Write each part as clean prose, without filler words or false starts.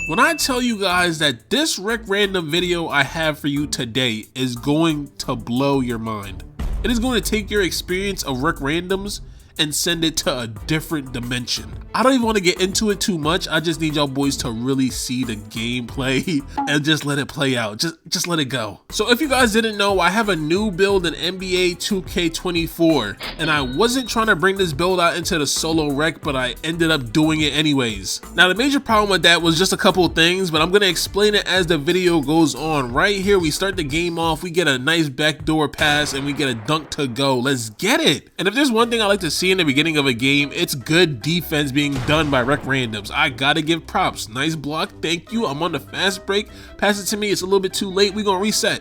When I tell you guys that this Rec Random video I have for you today is going to blow your mind. It is going to take your experience of Rec Randoms and send it to a different dimension. I don't even want to get into it too much. I just need y'all boys to really see the gameplay and just let it play out. Just let it go. So if you guys didn't know, I have a new build in NBA 2K24, and I wasn't trying to bring this build out into the solo rec, but I ended up doing it anyways. Now the major problem with that was just a couple of things, but I'm gonna explain it as the video goes on. Right here, we start the game off, we get a nice backdoor pass, and we get a dunk to go. Let's get it. And if there's one thing I like to see in the beginning of a game, it's good defense being done by Rec Randoms. I gotta give props. Nice block, thank you. I'm on the fast break. Pass it to me, it's a little bit too late. We're gonna reset.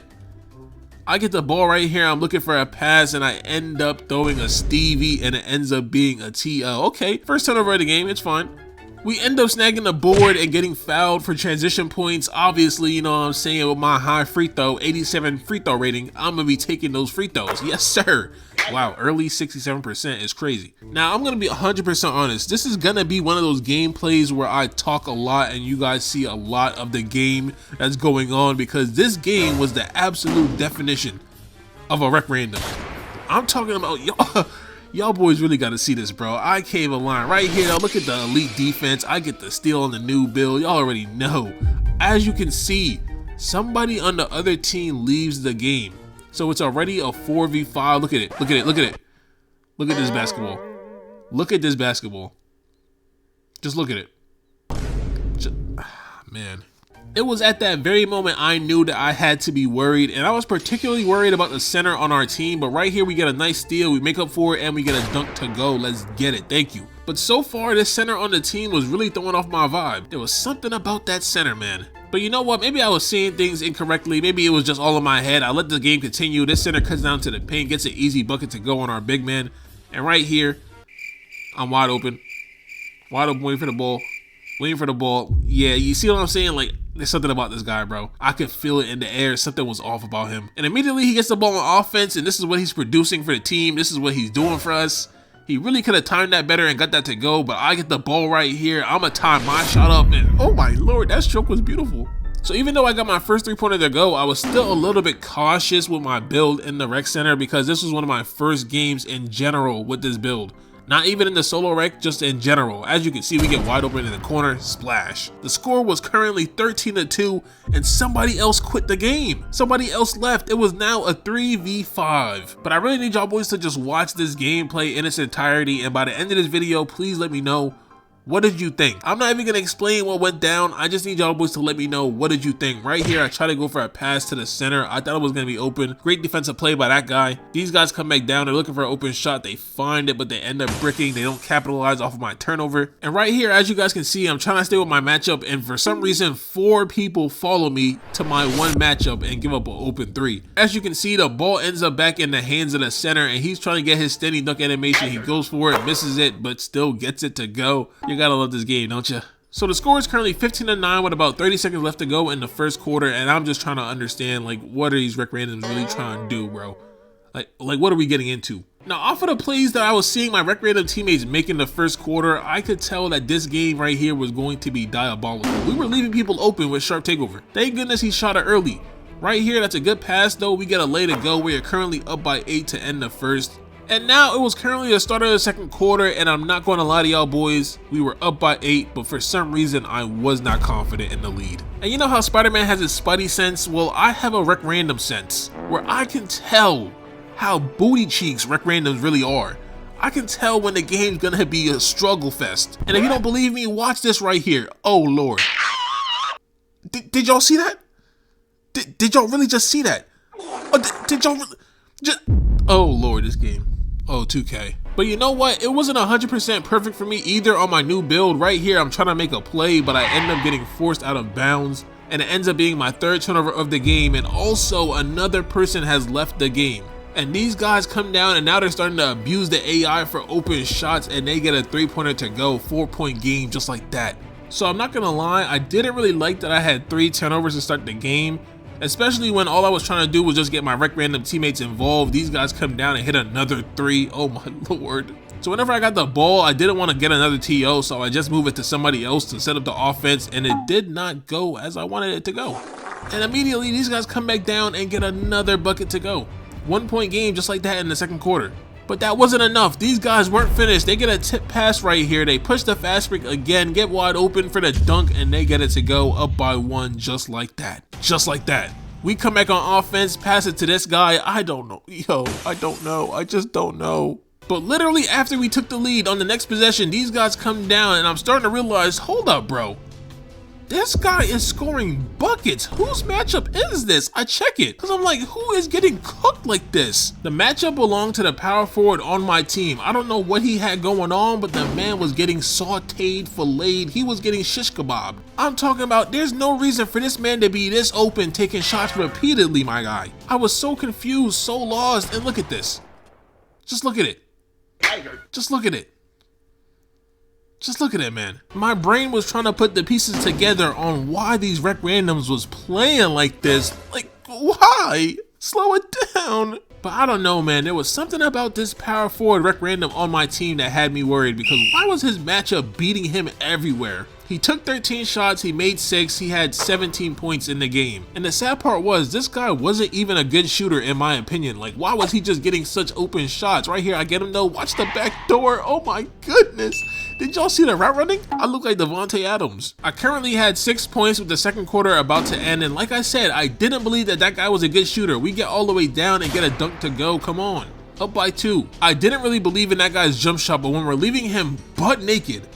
I get the ball right here, I'm looking for a pass, and I end up throwing a Stevie, and it ends up being a TL. Okay, first turnover of the game, it's fine. We end up snagging the board and getting fouled for transition points. Obviously, you know what I'm saying, with my high free throw, 87 free throw rating, I'm gonna be taking those free throws. Yes, sir. Wow, early 67% is crazy. Now, I'm gonna be 100% honest. This is gonna be one of those gameplays where I talk a lot and you guys see a lot of the game that's going on, because this game was the absolute definition of a Rec Random. I'm talking about, y'all boys really gotta see this, bro. I cave a line right here. Look at the elite defense. I get the steal on the new build. Y'all already know. As you can see, somebody on the other team leaves the game. So it's already a 4v5. Look at it. Look at it. Look at it. Look at this basketball. Look at this basketball. Just look at it. Man. It was at that very moment I knew that I had to be worried, and I was particularly worried about the center on our team, but right here we get a nice steal, we make up for it, and we get a dunk to go. Let's get it, thank you. But so far, this center on the team was really throwing off my vibe. There was something about that center, man. But you know what, maybe I was seeing things incorrectly, maybe it was just all in my head. I let the game continue. This center cuts down to the paint, gets an easy bucket to go on our big man, and right here, I'm wide open, waiting for the ball. Yeah, you see what I'm saying? Like, there's something about this guy, bro. I could feel it in the air. Something was off about him. And immediately he gets the ball on offense, and this is what he's producing for the team. This is what he's doing for us. He really could have timed that better and got that to go, but I get the ball right here. I'm gonna time my shot up, and oh my lord, that stroke was beautiful. So even though I got my first three-pointer to go, I was still a little bit cautious with my build in the rec center, because this was one of my first games in general with this build. Not even in the solo rec, just in general. As you can see, we get wide open in the corner, splash. The score was currently 13-2, and somebody else quit the game. Somebody else left. It was now a 3v5. But I really need y'all boys to just watch this gameplay in its entirety, and by the end of this video, please let me know, what did you think? I'm not even gonna explain what went down. I just need y'all boys to let me know, what did you think? Right here, I try to go for a pass to the center. I thought it was gonna be open. Great defensive play by that guy. These guys come back down. They're looking for an open shot. They find it, but they end up bricking. They don't capitalize off of my turnover. And right here, as you guys can see, I'm trying to stay with my matchup, and for some reason, 4 people follow me to my one matchup and give up an open 3. As you can see, the ball ends up back in the hands of the center, and he's trying to get his standing dunk animation. He goes for it, misses it, but still gets it to go. You gotta love this game, don't you? So the score is currently 15-9 with about 30 seconds left to go in the first quarter, and I'm just trying to understand, like, what are these Rec Randoms really trying to do, bro? Like what are we getting into? Now, off of the plays that I was seeing my Rec Random teammates make in the first quarter, I could tell that this game right here was going to be diabolical. We were leaving people open with sharp takeover. Thank goodness he shot it early. Right here, that's a good pass though. We get a lay to go. We are currently up by 8 to end the first. And now it was currently the start of the second quarter, and I'm not going to lie to y'all boys, we were up by 8, but for some reason I was not confident in the lead. And you know how Spider-Man has his Spidey sense? Well, I have a Rec Random sense, where I can tell how booty cheeks Rec Randoms really are. I can tell when the game's gonna be a struggle fest. And if you don't believe me, watch this right here. Oh lord. Did y'all see that? Did y'all really just see that? Did y'all just... Oh lord, this game. Oh, 2K. But you know what? It wasn't 100% perfect for me either on my new build. Right here, I'm trying to make a play, but I end up getting forced out of bounds, and it ends up being my 3rd turnover of the game, and also another person has left the game. And these guys come down, and now they're starting to abuse the AI for open shots, and they get a 3-pointer to go, 4-point game just like that. So I'm not gonna lie, I didn't really like that I had 3 turnovers to start the game, Especially when all I was trying to do was just get my rec random teammates involved. These guys come down and hit another 3. Oh my lord. So whenever I got the ball, I didn't want to get another TO, so I just moved it to somebody else to set up the offense, and it did not go as I wanted it to go. And immediately these guys come back down and get another bucket to go. 1 point game just like that in the second quarter. But that wasn't enough. These guys weren't finished. They get a tip pass right here. They push the fast break again, get wide open for the dunk, and they get it to go up by 1 just like that. Just like that. We come back on offense, pass it to this guy. I don't know. Yo, I don't know. I just don't know. But literally after we took the lead on the next possession, these guys come down, and I'm starting to realize, hold up, bro. This guy is scoring buckets. Whose matchup is this? I check it, because I'm like, who is getting cooked like this? The matchup belonged to the power forward on my team. I don't know what he had going on, but the man was getting sauteed, filleted. He was getting shish kebab. I'm talking about there's no reason for this man to be this open, taking shots repeatedly, my guy. I was so confused, so lost, and look at this. Just look at it. Just look at it. Just look at it, man. My brain was trying to put the pieces together on why these rec randoms was playing like this. Like, why? Slow it down. But I don't know, man. There was something about this power forward rec random on my team that had me worried, because why was his matchup beating him everywhere? He took 13 shots, he made 6, he had 17 points in the game. And the sad part was, this guy wasn't even a good shooter in my opinion. Like, why was he just getting such open shots? Right here, I get him though. Watch the back door. Oh my goodness. Did y'all see the route running? I look like Devontae Adams. I currently had 6 points with the second quarter about to end, and like I said, I didn't believe that that guy was a good shooter. We get all the way down and get a dunk to go. Come on. Up by 2. I didn't really believe in that guy's jump shot, but when we're leaving him butt naked,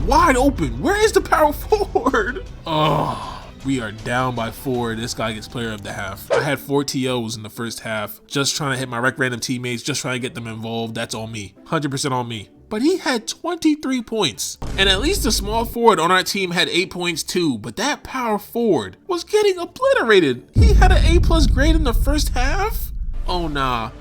wide open, where is the power forward? Oh, we are down by 4. This guy gets player of the half. I had 4 TOs in the first half, just trying to hit my rec random teammates, just trying to get them involved. That's on me, 100% on me. But he had 23 points. And at least the small forward on our team had 8 points too, but that power forward was getting obliterated. He had an A+ grade in the first half? Oh nah.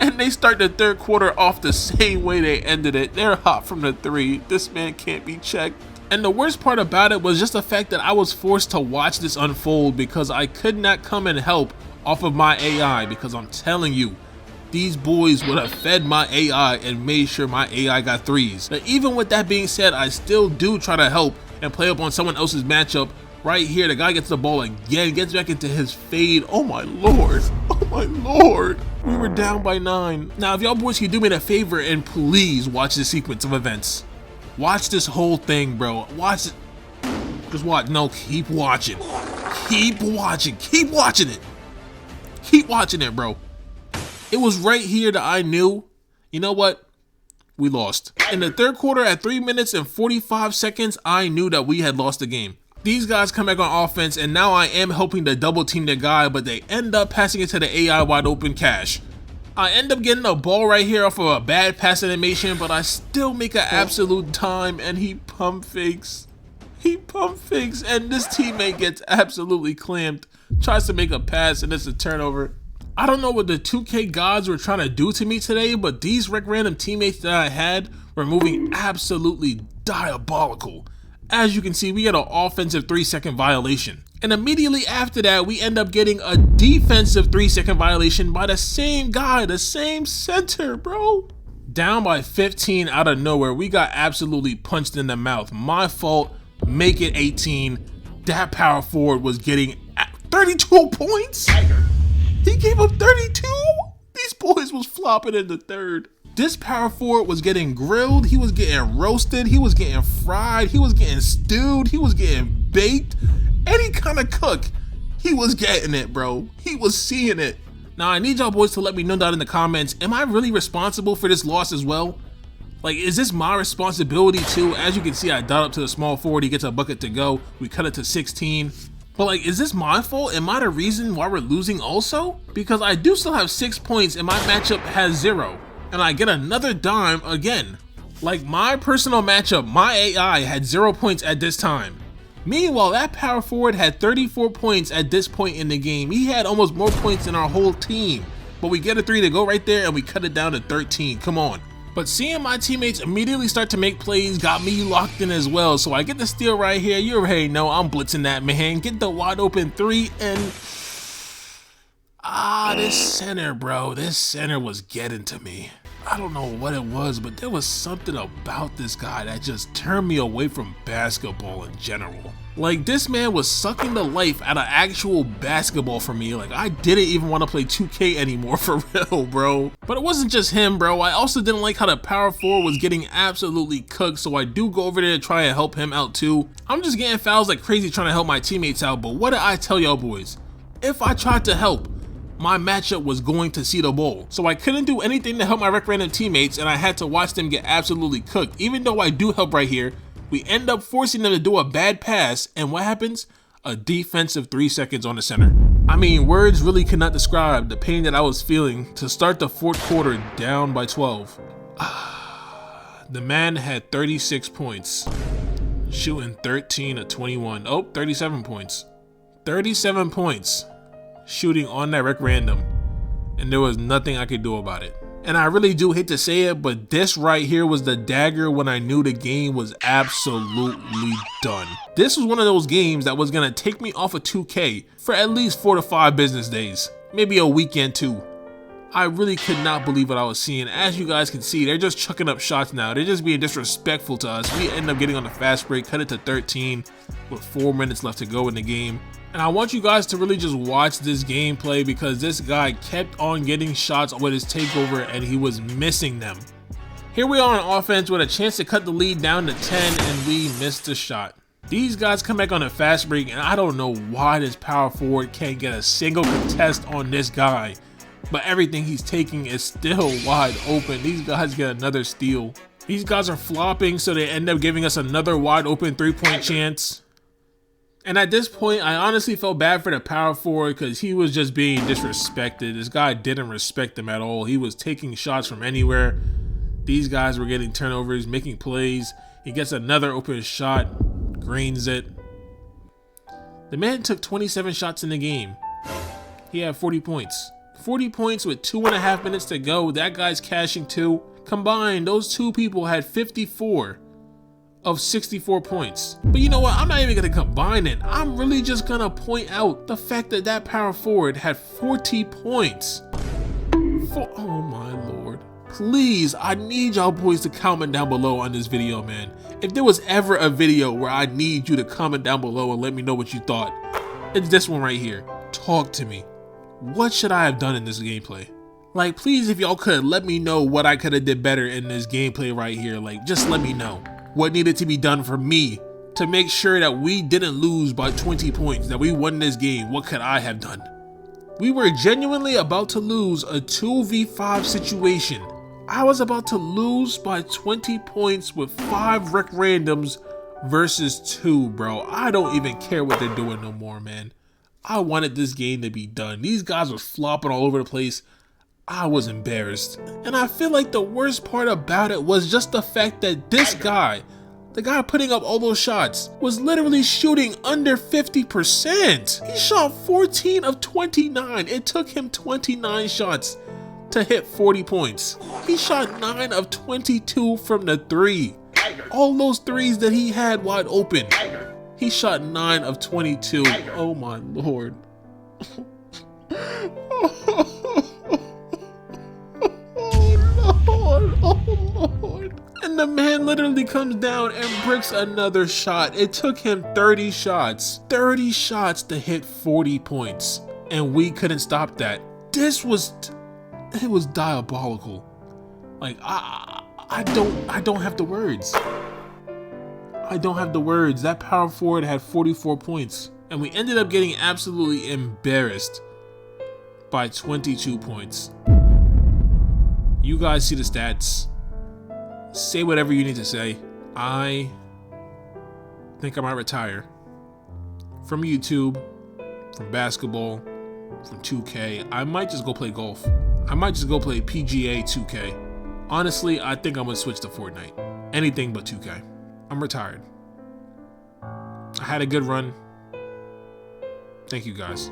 And they start the third quarter off the same way they ended it. They're hot from the 3. This man can't be checked. And the worst part about it was just the fact that I was forced to watch this unfold, because I could not come and help off of my AI, because I'm telling you, these boys would have fed my AI and made sure my AI got 3s. Now, even with that being said, I still do try to help and play up on someone else's matchup. Right here, the guy gets the ball again, gets back into his fade. Oh my lord. Oh my lord. We were down by 9. Now, if y'all boys can do me a favor and please watch this sequence of events. Watch this whole thing, bro. Watch it. Just watch. No, keep watching. Keep watching. Keep watching it. Keep watching it, bro. It was right here that I knew, you know what? We lost. In the third quarter, at 3 minutes and 45 seconds, I knew that we had lost the game. These guys come back on offense, and now I am hoping to double team the guy, but they end up passing it to the AI wide open Cash. I end up getting a ball right here off of a bad pass animation, but I still make an absolute dime, and he pump fakes. He pump fakes, and this teammate gets absolutely clamped. Tries to make a pass, and it's a turnover. I don't know what the 2K gods were trying to do to me today, but these rec random teammates that I had were moving absolutely diabolical. As you can see, we get an offensive 3-second violation. And immediately after that, we end up getting a defensive 3-second violation by the same guy, the same center, bro. Down by 15 out of nowhere, we got absolutely punched in the mouth. My fault, make it 18. That power forward was getting 32 points? He gave up 32? These boys was flopping in the third. This power forward was getting grilled, he was getting roasted, he was getting fried, he was getting stewed, he was getting baked. Any kind of cook, he was getting it, bro. He was seeing it. Now, I need y'all boys to let me know down in the comments, am I really responsible for this loss as well? Like, is this my responsibility too? As you can see, I dot up to the small forward, he gets a bucket to go. We cut it to 16. But like, is this my fault? Am I the reason why we're losing also? Because I do still have 6 points and my matchup has 0. And I get another dime again. Like, my personal matchup, my AI had 0 points at this time. Meanwhile, that power forward had 34 points at this point in the game. He had almost more points than our whole team. But we get a 3 to go right there and we cut it down to 13. Come on. But seeing my teammates immediately start to make plays got me locked in as well. So I get the steal right here. You already know I'm blitzing that man. Get the wide open 3 and This center, bro. This center was getting to me. I don't know what it was, but there was something about this guy that just turned me away from basketball in general. Like, this man was sucking the life out of actual basketball for me. Like, I didn't even want to play 2K anymore, for real, bro. But it wasn't just him, bro. I also didn't like how the power forward was getting absolutely cooked, so I do go over there to try and help him out too. I'm just getting fouls like crazy trying to help my teammates out, but what did I tell y'all boys? If I tried to help, my matchup was going to see the ball. So I couldn't do anything to help my random teammates, and I had to watch them get absolutely cooked. Even though I do help right here, we end up forcing them to do a bad pass, and what happens? A defensive 3 seconds on the center. I mean, words really cannot describe the pain that I was feeling to start the fourth quarter down by 12. The man had 36 points, shooting 13 of 21. Oh, 37 points. 37 points. Shooting on that random, and there was nothing I could do about it. And I really do hate to say it, but this right here was the dagger when I knew the game was absolutely done. This was one of those games that was gonna take me off of 2K for at least 4 to 5 business days, maybe a weekend too. I really could not believe what I was seeing. As you guys can see, they're just chucking up shots now. They're just being disrespectful to us. We end up getting on the fast break, cut it to 13 with 4 minutes left to go in the game. And I want you guys to really just watch this gameplay because this guy kept on getting shots with his takeover and he was missing them. Here we are on offense with a chance to cut the lead down to 10 and we missed the shot. These guys come back on a fast break and I don't know why this power forward can't get a single contest on this guy. But everything he's taking is still wide open. These guys get another steal. These guys are flopping, so they end up giving us another wide open 3-point chance. And at this point, I honestly felt bad for the power forward because he was just being disrespected. This guy didn't respect him at all. He was taking shots from anywhere. These guys were getting turnovers, making plays. He gets another open shot, greens it. The man took 27 shots in the game. He had 40 points. 40 points with 2.5 minutes to go. That guy's cashing too. Combined, those two people had 54 of 64 points. But you know what? I'm not even gonna combine it. I'm really just gonna point out the fact that that power forward had 40 points. Oh my lord. Please, I need y'all boys to comment down below on this video, man. If there was ever a video where I need you to comment down below and let me know what you thought, it's this one right here. Talk to me. What should I have done in this gameplay? Like, please, if y'all could, let me know what I could have did better in this gameplay right here. Like, just let me know what needed to be done for me to make sure that we didn't lose by 20 points, that we won this game. What could I have done? We were genuinely about to lose a 2v5 situation. I was about to lose by 20 points with 5 rec randoms versus 2, bro. I don't even care what they're doing no more, man. I wanted this game to be done. These guys were flopping all over the place. I was embarrassed. And I feel like the worst part about it was just the fact that this guy, the guy putting up all those shots, was literally shooting under 50%. He shot 14 of 29. It took him 29 shots to hit 40 points. He shot 9 of 22 from the 3. All those threes that he had wide open. He shot 9 of 22. Oh my lord. Oh lord. And the man literally comes down and bricks another shot. It took him 30 shots. 30 shots to hit 40 points. And we couldn't stop that. It was diabolical. Like, I don't have the words. I don't have the words. That power forward had 44 points. And we ended up getting absolutely embarrassed by 22 points. You guys see the stats. Say whatever you need to say. I think I might retire from YouTube, from basketball, from 2K. I might just go play golf. I might just go play PGA 2K. Honestly, I think I'm gonna switch to Fortnite. Anything but 2K. I'm retired. I had a good run. Thank you guys.